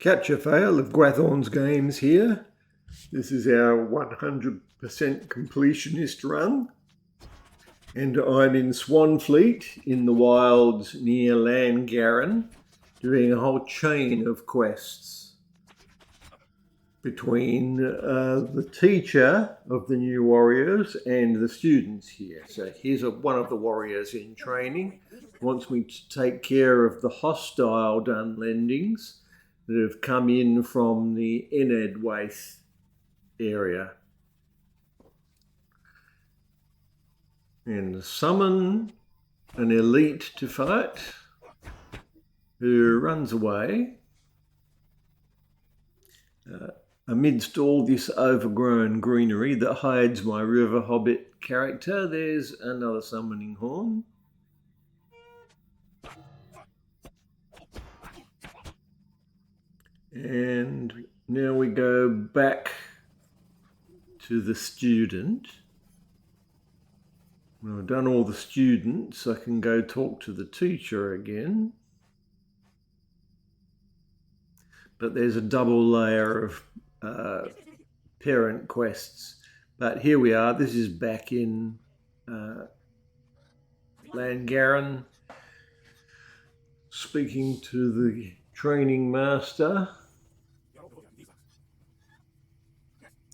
Catch a fail of Gwathorn's games here. This is our 100% completionist run. And I'm in Swanfleet in the wilds near Gharan, doing a whole chain of quests between the teacher of the new warriors and the students here. So here's one of the warriors in training, wants me to take care of the hostile Dunlendings that have come in from the Ened Waste area. And summon an elite to fight who runs away. Amidst all this overgrown greenery that hides my River-hobbit character, there's another summoning horn. And now we go back to the student. When I've done all the students, I can go talk to the teacher again. But there's a double layer of parent quests. But here we are. This is back in Gharan, speaking to the training master.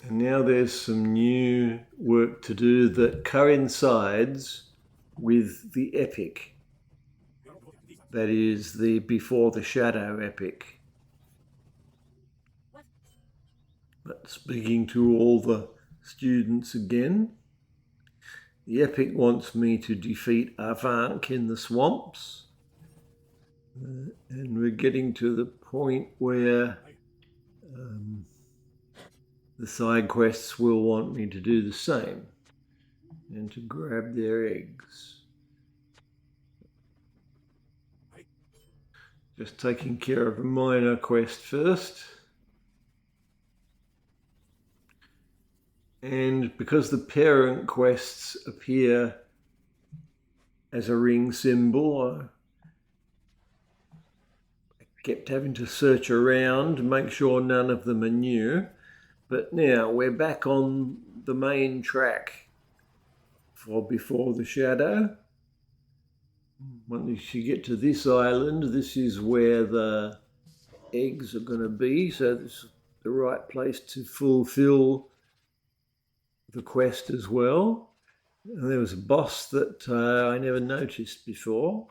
And now there's some new work to do that coincides with the epic. That is the Before the Shadow epic. But speaking to all the students again, the epic wants me to defeat Avank in the swamps. And we're getting to the point where the side quests will want me to do the same and to grab their eggs. Just taking care of a minor quest first. And because the parent quests appear as a ring symbol, I kept having to search around to make sure none of them are new. But now we're back on the main track for Before the Shadow. Once you get to this island, this is where the eggs are going to be. So this is the right place to fulfill the quest as well. And there was a boss that I never noticed before.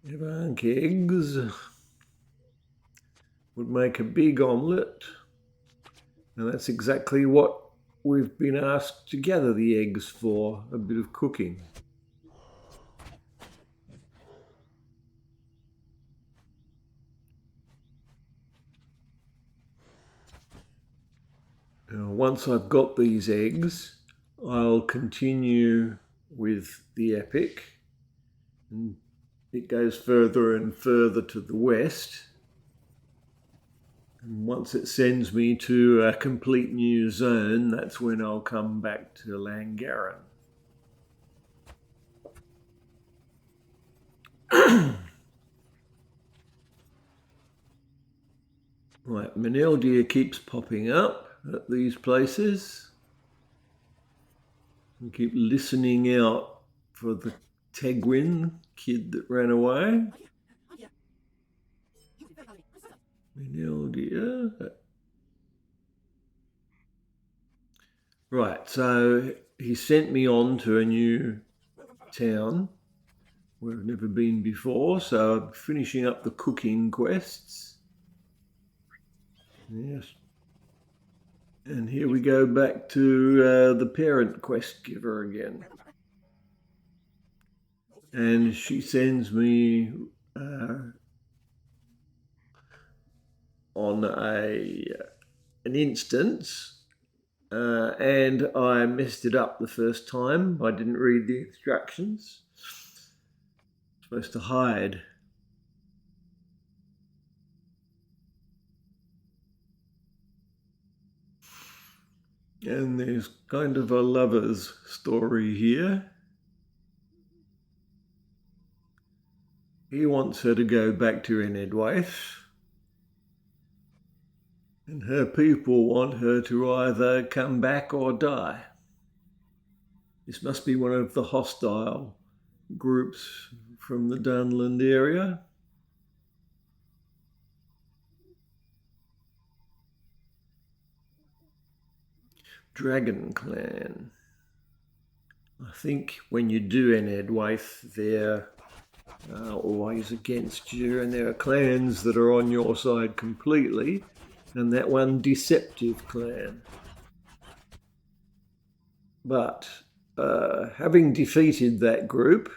Avank eggs would make a big omelette, and that's exactly what we've been asked to gather the eggs for, a bit of cooking. Now, once I've got these eggs, I'll continue with the epic, and it goes further and further to the west. And once it sends me to a complete new zone, that's when I'll come back to Gharan. Right, Maneldia keeps popping up at these places. We keep listening out for the Tegwin kid that ran away. Right, so he sent me on to a new town where I've never been before, so I'm finishing up the cooking quests. Yes. And here we go back to the parent quest giver again. And she sends me on an instance, and I messed it up the first time. I didn't read the instructions. I'm supposed to hide. And there's kind of a lover's story here. He wants her to go back to Enedwaith, and her people want her to either come back or die. This must be one of the hostile groups from the Dunland area. Dragon Clan. I think when you do Enedwaith, they're always against you, and there are clans that are on your side completely, and that one deceptive clan. But having defeated that group,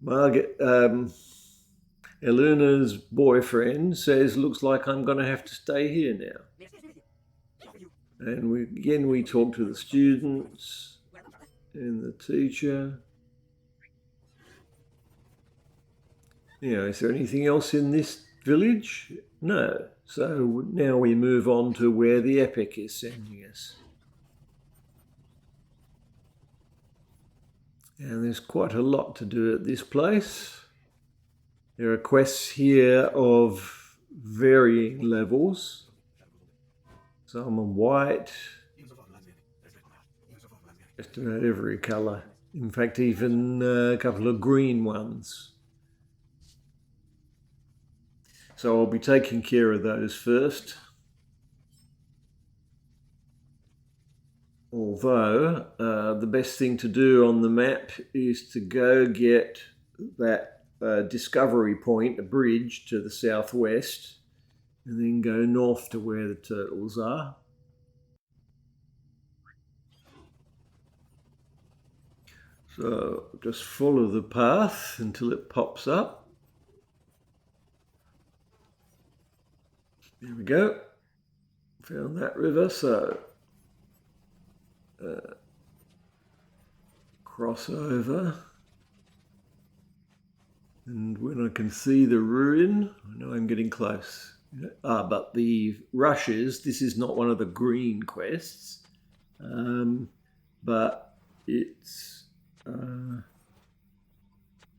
Margaret, Eluna's boyfriend says, looks like I'm going to have to stay here now. And we talk to the students and the teacher. Is there anything else in this village? No. So now we move on to where the epic is sending us. And there's quite a lot to do at this place. There are quests here of varying levels. Some are white, just about every colour. In fact, even a couple of green ones. So I'll be taking care of those first. Although the best thing to do on the map is to go get that discovery point, a bridge to the southwest, and then go north to where the turtles are. So just follow the path until it pops up. There we go. Found that river, so cross over. And when I can see the ruin, I know I'm getting close. But the rushes, this is not one of the green quests, but it's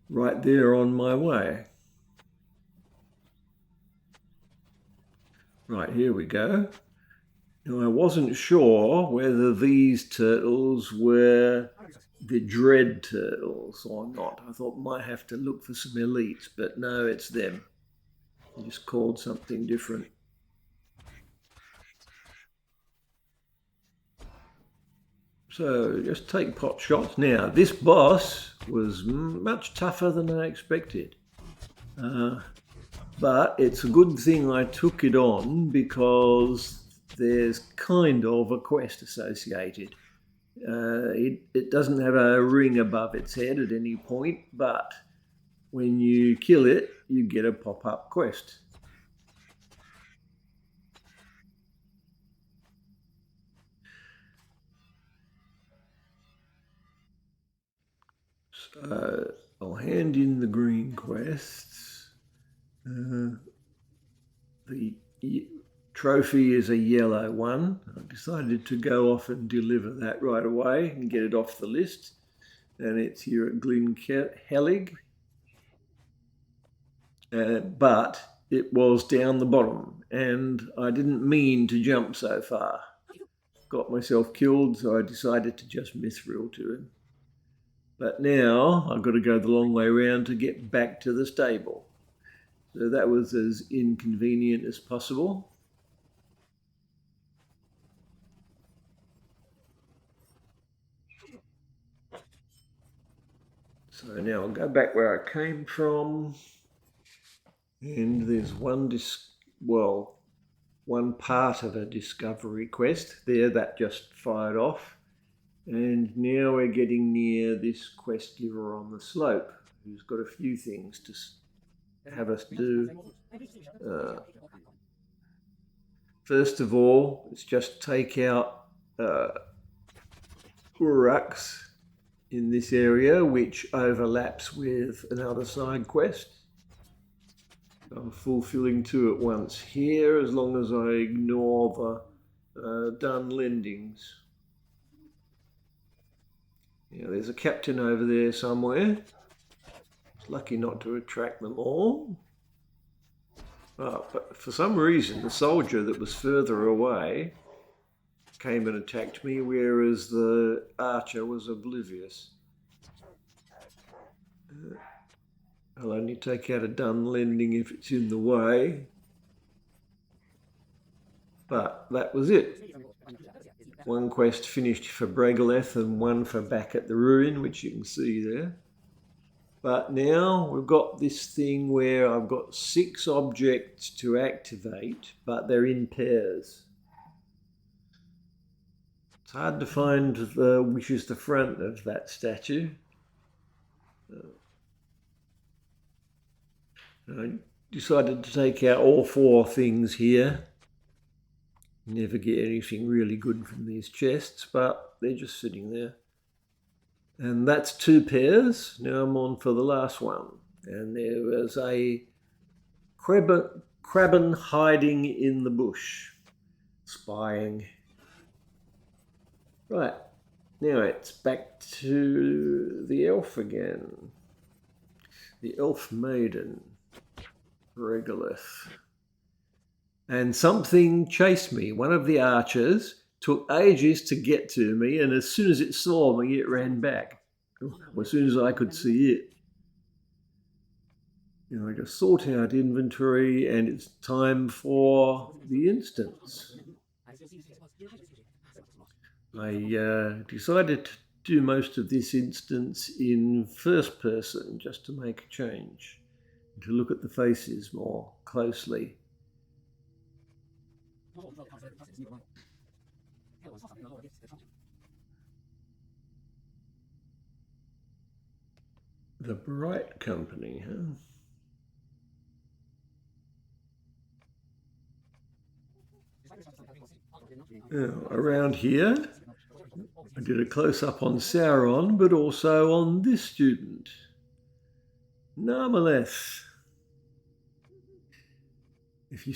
right there on my way. Right, here we go. Now, I wasn't sure whether these turtles were the dread turtles or not. I thought I might have to look for some elites, but no, it's them. Just called something different. So just take pot shots. Now, this boss was much tougher than I expected. But it's a good thing I took it on because there's kind of a quest associated. It doesn't have a ring above its head at any point, but when you kill it, you get a pop-up quest. So I'll hand in the green quests. The trophy is a yellow one. I decided to go off and deliver that right away and get it off the list. And it's here at Glyn Helig. But it was down the bottom, and I didn't mean to jump so far. Got myself killed, so I decided to just mithril to him. But now I've got to go the long way around to get back to the stable. So that was as inconvenient as possible. So now I'll go back where I came from. And there's one part of a discovery quest there that just fired off. And now we're getting near this quest giver on the slope, who's got a few things to have us do. First of all, let's just take out Uraks in this area, which overlaps with another side quest. I'm fulfilling two at once here, as long as I ignore the done lendings. There's a captain over there somewhere. Lucky not to attract them all. Oh, but for some reason, the soldier that was further away came and attacked me, whereas the archer was oblivious. I'll only take out a done lending if it's in the way. But that was it. One quest finished for Bragaleth and one for back at the ruin, which you can see there. But now we've got this thing where I've got 6 objects to activate, but they're in pairs. It's hard to find which is the front of that statue. I decided to take out all 4 things here. Never get anything really good from these chests, but they're just sitting there. And that's 2 pairs. Now I'm on for the last one. And there was a Kraben hiding in the bush, spying. Right, now it's back to the elf again. The elf maiden, Regolith. And something chased me. One of the archers took ages to get to me, and as soon as it saw me, it ran back. As soon as I could see it. I just sort out inventory, and it's time for the instance. I decided to do most of this instance in first person just to make a change, to look at the faces more closely. The Bright Company, huh? Around here, I did a close-up on Sauron, but also on this student, Narmaleth. If you're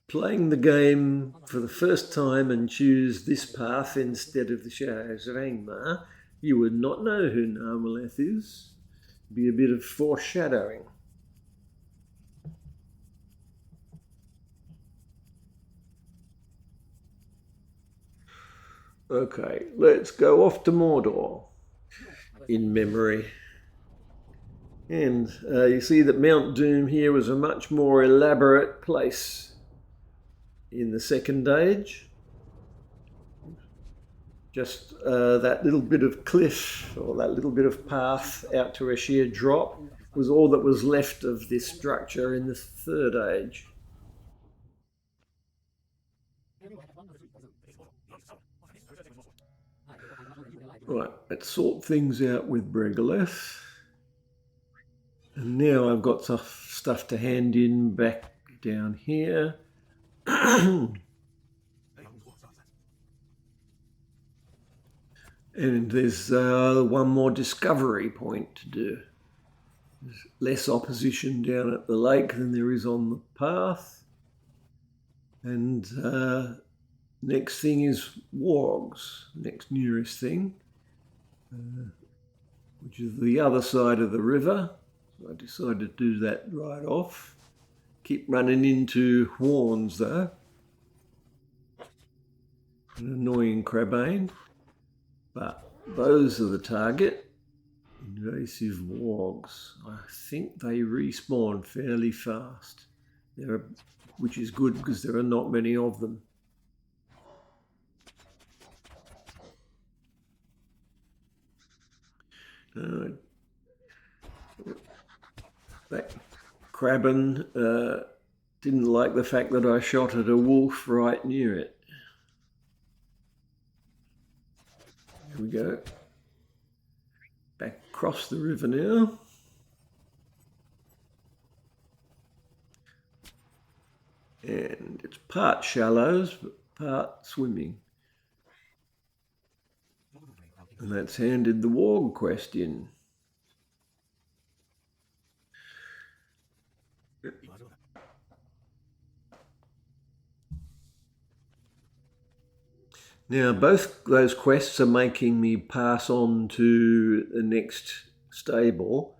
playing the game for the first time and choose this path instead of the Shadows of Angmar, you would not know who Narmaleth is. Be a bit of foreshadowing. Okay, let's go off to Mordor in memory. And you see that Mount Doom here was a much more elaborate place in the Second Age. Just that little bit of cliff or that little bit of path out to a sheer drop was all that was left of this structure in the Third Age. Right, let's sort things out with Bragaleth. And now I've got some stuff to hand in back down here. And there's one more discovery point to do. There's less opposition down at the lake than there is on the path. And next thing is wargs, next nearest thing, which is the other side of the river. So I decided to do that right off. Keep running into horns though. An annoying Crabane. But those are the target. Invasive wargs. I think they respawn fairly fast. Which is good because there are not many of them. That Kraben didn't like the fact that I shot at a wolf right near it. Here we go. Back across the river now. And it's part shallows, but part swimming. And that's handed the warg quest in. Now, both those quests are making me pass on to the next stable,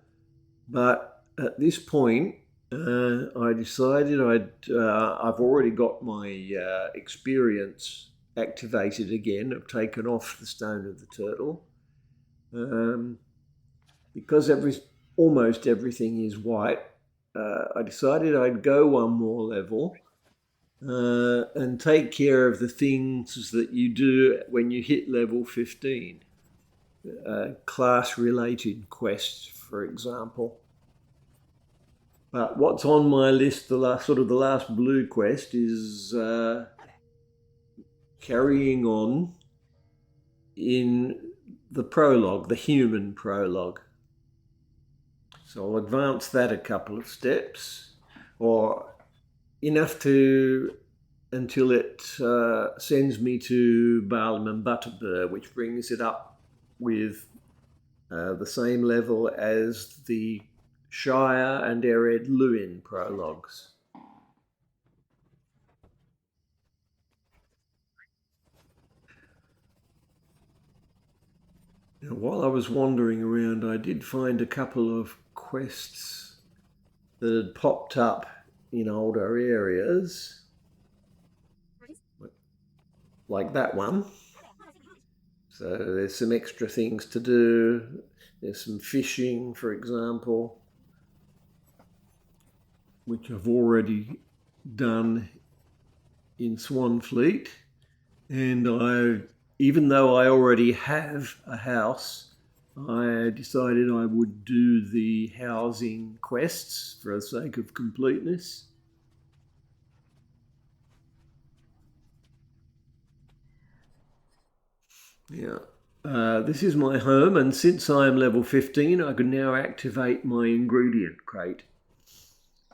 But at this point, I decided I've already got my experience activated again. I've taken off the stone of the turtle. Um, because almost everything is white, I decided I'd go one more level and take care of the things that you do when you hit level 15. Class-related quests, for example. But what's on my list, the last blue quest, is carrying on in the prologue, the human prologue. So I'll advance that a couple of steps, or enough until it sends me to Balaam and Butterbur, which brings it up with the same level as the Shire and Ered Luin prologues. Now, while I was wandering around, I did find a couple of quests that had popped up in older areas, like that one. So there's some extra things to do. There's some fishing, for example, which I've already done in Swanfleet. And even though I already have a house, I decided I would do the housing quests for the sake of completeness. Yeah. This is my home, and since I'm level 15, I can now activate my ingredient crate.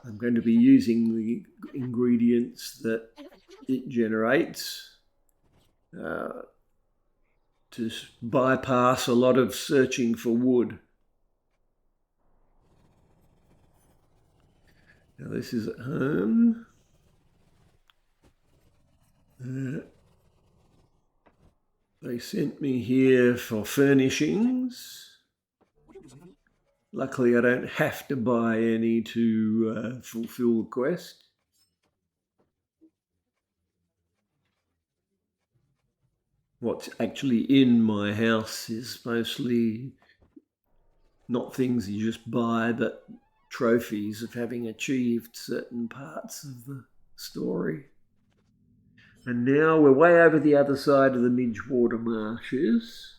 I'm going to be using the ingredients that it generates to bypass a lot of searching for wood. Now this is at home. They sent me here for furnishings. Luckily, I don't have to buy any to fulfill the quest. What's actually in my house is mostly not things you just buy, but trophies of having achieved certain parts of the story. And now we're way over the other side of the Midgewater Marshes,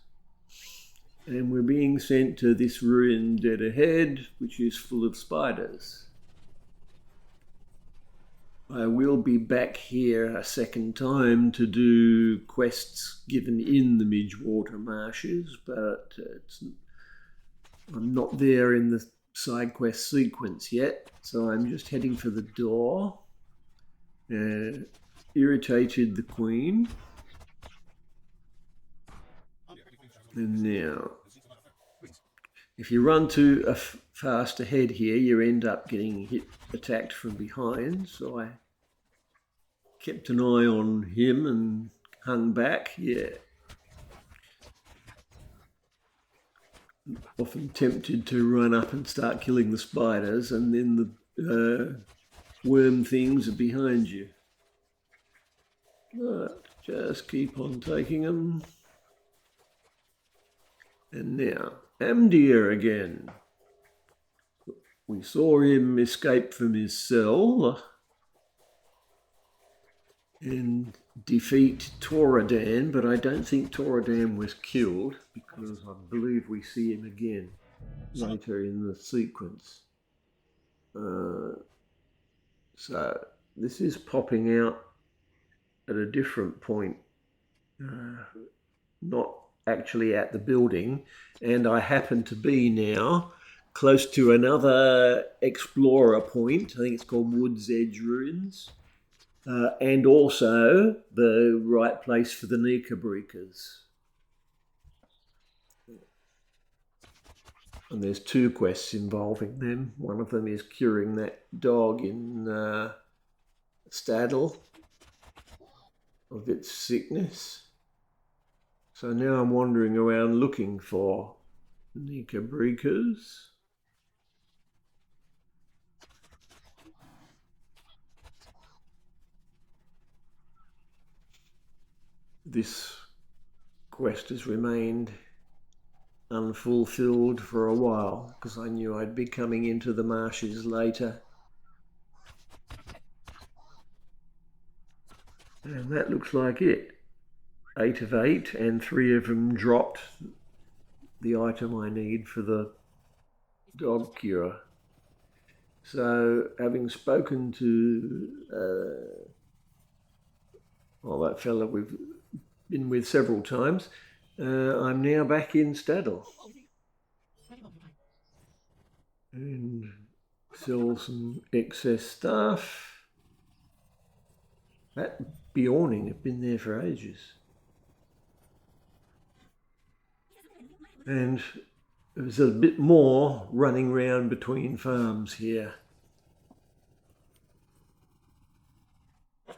and we're being sent to this ruin dead ahead, which is full of spiders. I will be back here a second time to do quests given in the Midgewater Marshes, but I'm not there in the side quest sequence yet, so I'm just heading for the door. Irritated the Queen. And now, if you run too fast ahead here, you end up getting attacked from behind. So I kept an eye on him and hung back. Yeah. Often tempted to run up and start killing the spiders, and then the worm things are behind you. But just keep on taking them. And now, Amdir again. We saw him escape from his cell and defeat Toradan, but I don't think Toradan was killed because I believe we see him again later in the sequence. So this is popping out at a different point, not actually at the building, and I happen to be now close to another explorer point. I think it's called Wood's Edge Ruins, and also the right place for the Nika-breakers. And there's two quests involving them. One of them is curing that dog in Staddle of its sickness. So now I'm wandering around looking for Nika-breakers. this quest has remained unfulfilled for a while because I knew I'd be coming into the marshes later. And that looks like it. 8 of 8, and 3 of them dropped the item I need for the dog cure. So, having spoken to that fella we've been with several times, I'm now back in Staddle. And sell some excess stuff. That Bjorning had been there for ages. And there's a bit more running around between farms here. I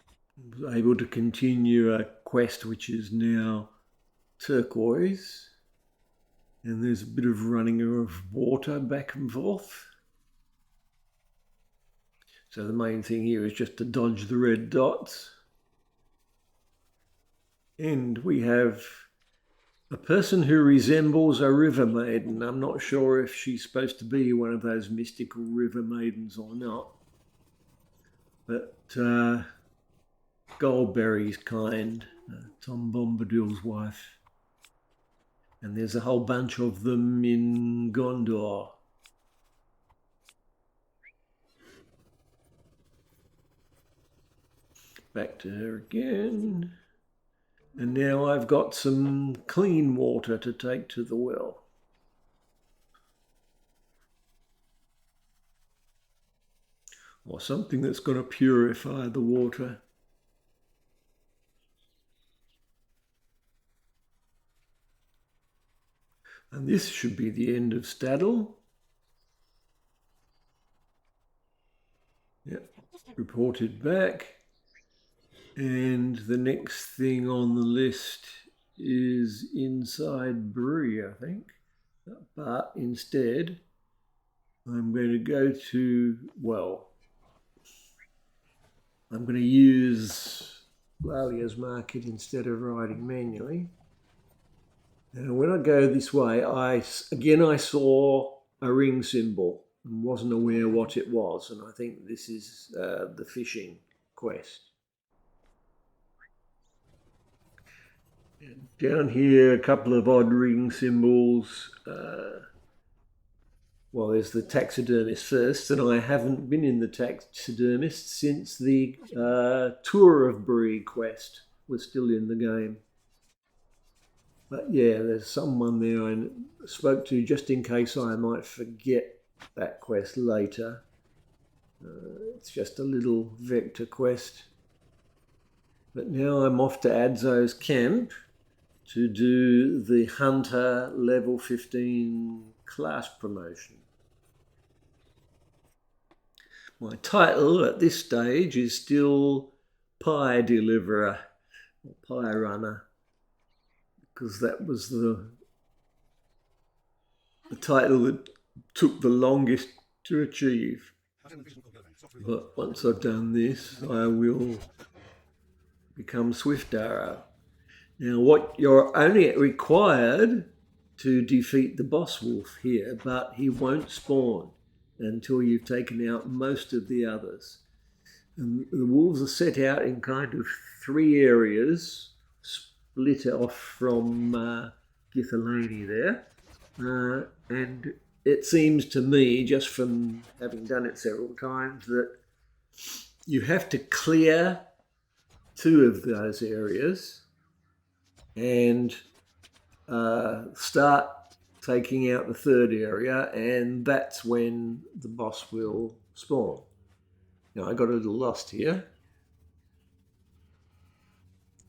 was able to continue a quest which is now turquoise. And there's a bit of running of water back and forth. So the main thing here is just to dodge the red dots. And we have a person who resembles a river maiden. I'm not sure if she's supposed to be one of those mystical river maidens or not. But Goldberry's kind, Tom Bombadil's wife. And there's a whole bunch of them in Gondor. Back to her again. And now I've got some clean water to take to the well. Or something that's going to purify the water. And this should be the end of Staddle. Yep, reported back. And the next thing on the list is inside Bree, I think. But instead, I'm going to go to, I'm going to use Lalia's Market instead of riding manually. And when I go this way, I saw a ring symbol and wasn't aware what it was. And I think this is the fishing quest. And down here, a couple of odd ring symbols. There's the taxidermist first, and I haven't been in the taxidermist since the Tour of Bree quest was still in the game. But yeah, there's someone there I spoke to just in case I might forget that quest later. It's just a little vector quest. But now I'm off to Adzo's camp to do the Hunter level 15 class promotion. My title at this stage is still Pie Deliverer, or Pie Runner, because that was the title that took the longest to achieve. But once I've done this, I will become Swift Arrow. Now, what you're only required to defeat the boss wolf here, but he won't spawn until you've taken out most of the others. And the wolves are set out in kind of 3 areas, split off from Githilani there. And it seems to me, just from having done it several times, that you have to clear 2 of those areas and start taking out the 3rd area, and that's when the boss will spawn. Now, I got a little lost here.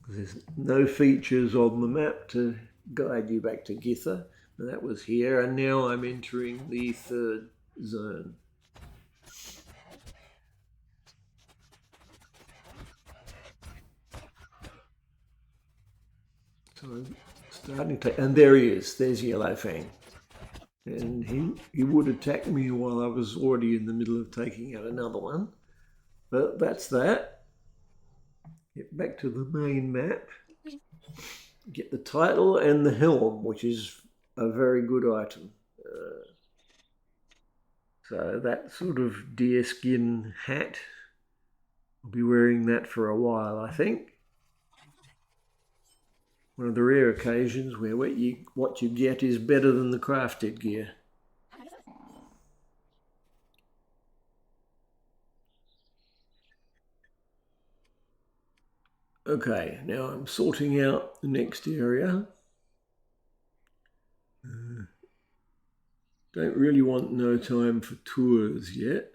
There's no features on the map to guide you back to Githa. That was here, and now I'm entering the 3rd zone. So I'm starting to, and there he is, there's Gelebhen. And he would attack me while I was already in the middle of taking out another one. But that's that. Get back to the main map. get the title and the helm, which is a very good item. So that sort of deerskin hat, I'll be wearing that for a while, I think. One of the rare occasions where what you get is better than the crafted gear. Okay, now I'm sorting out the next area. Don't really want no time for tours yet.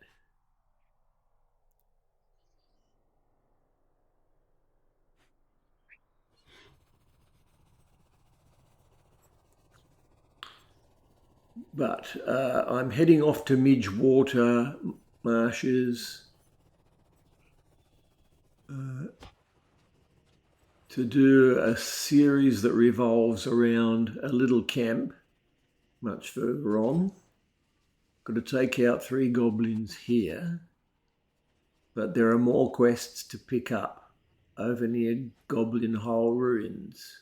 But I'm heading off to Midgewater, Marshes, to do a series that revolves around a little camp much further on. Got to take out 3 goblins here, but there are more quests to pick up over near Goblin Hole Ruins.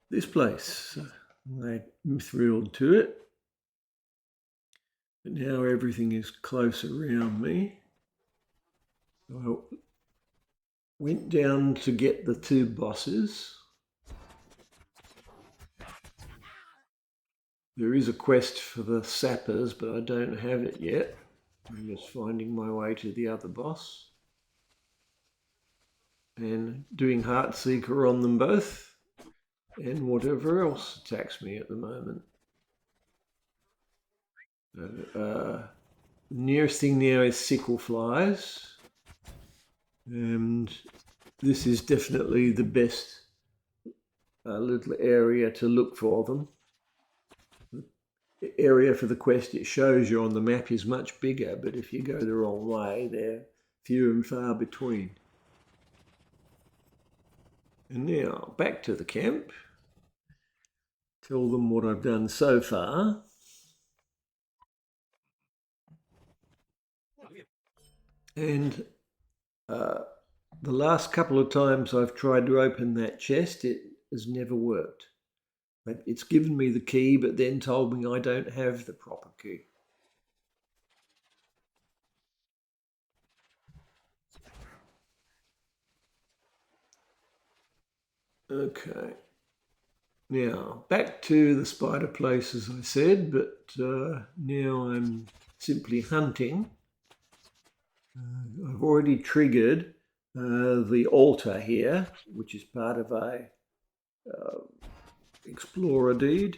This place, I'm thrilled to it. But now everything is close around me. I went down to get the 2 bosses. There is a quest for the sappers, but I don't have it yet. I'm just finding my way to the other boss. And doing Heartseeker on them both. And whatever else attacks me at the moment. Nearest thing now is sickle flies. And this is definitely the best little area to look for them. The area for the quest it shows you on the map is much bigger, but if you go the wrong way, they're few and far between. And now back to the camp. Tell them what I've done so far. And the last couple of times I've tried to open that chest, it has never worked. It's given me the key, but then told me I don't have the proper key. Okay. Now, back to the spider place, as I said, but now I'm simply hunting. I've already triggered the altar here, which is part of a explorer deed.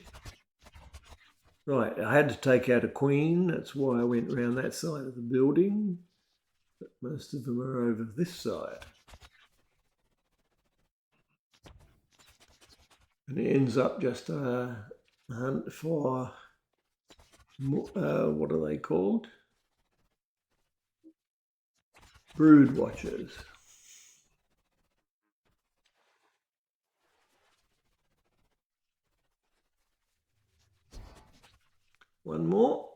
Right, I had to take out a queen. That's why I went around that side of the building. But most of them are over this side. And it ends up just a hunt for, what are they called? Brood watchers. One more.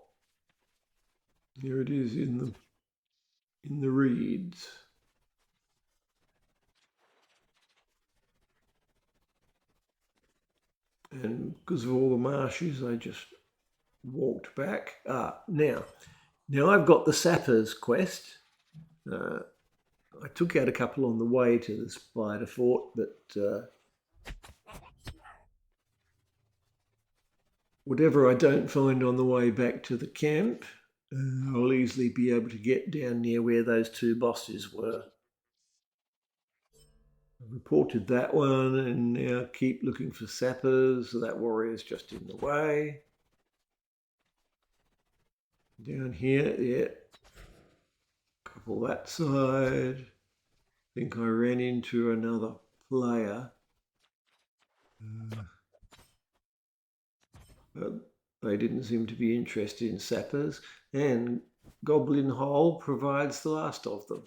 Here it is in the reeds. And because of all the marshes, I just walked back. Now I've got the sappers quest. I took out a couple on the way to the spider fort, but whatever I don't find on the way back to the camp, I'll easily be able to get down near where those 2 bosses were. I've reported that one and now keep looking for sappers. So that warrior's just in the way. Down here, yeah. Couple that side. I think I ran into another player. But they didn't seem to be interested in sappers, and Goblin Hole provides the last of them.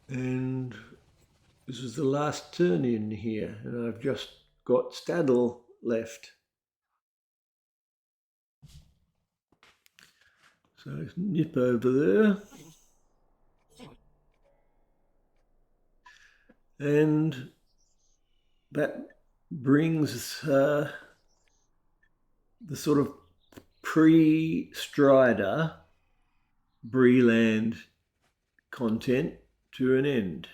And this is the last turn in here, and I've just got Staddle left. So nip over there. And that brings the sort of pre-Strider Breeland content to an end.